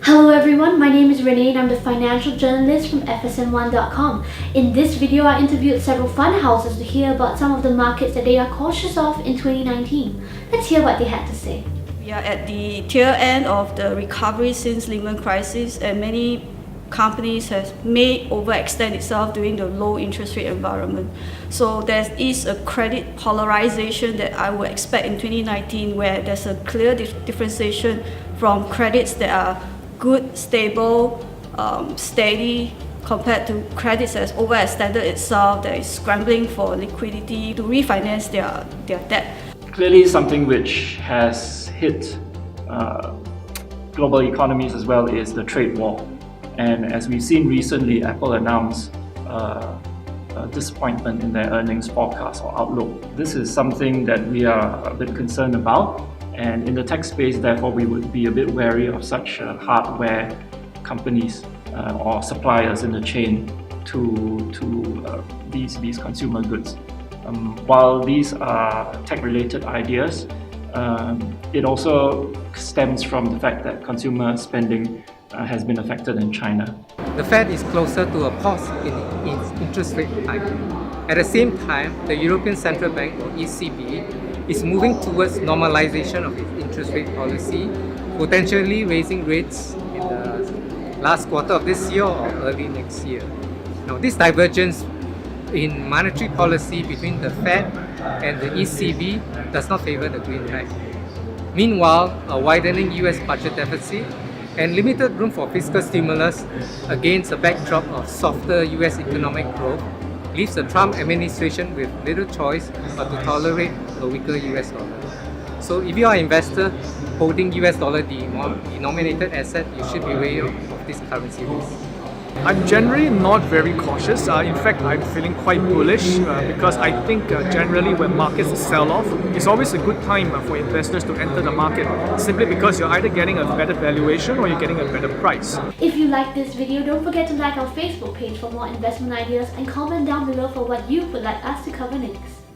Hello everyone, my name is Renee and I'm the financial journalist from FSN1.com. In this video, I interviewed several fund houses to hear about some of the markets that they are cautious of in 2019. Let's hear what they had to say. We are at the tail end of the recovery since Lehman crisis, and many companies may overextend itself during the low interest rate environment. So there is a credit polarization that I would expect in 2019, where there's a clear differentiation from credits that are good, stable, steady, compared to credits that's overextended itself, that is scrambling for liquidity to refinance their debt. Clearly something which has hit global economies as well is the trade war. And as we've seen recently, Apple announced a disappointment in their earnings forecast or outlook. This is something that we are a bit concerned about. And in the tech space, therefore, we would be a bit wary of such hardware companies or suppliers in the chain to these consumer goods. While these are tech-related ideas, it also stems from the fact that consumer spending has been affected in China. The Fed is closer to a pause in its interest rate hike. At the same time, the European Central Bank, or ECB, is moving towards normalization of its interest rate policy, potentially raising rates in the last quarter of this year or early next year. Now, this divergence in monetary policy between the Fed and the ECB does not favor the green tech. Meanwhile, a widening US budget deficit and limited room for fiscal stimulus against a backdrop of softer US economic growth leaves the Trump administration with little choice but to tolerate a weaker US dollar. So if you are an investor holding US dollar denominated asset, you should be wary of this currency risk. I'm generally not very cautious. In fact, I'm feeling quite bullish because I think generally when markets sell off, it's always a good time for investors to enter the market, simply because you're either getting a better valuation or you're getting a better price. If you like this video, don't forget to like our Facebook page for more investment ideas and comment down below for what you would like us to cover next.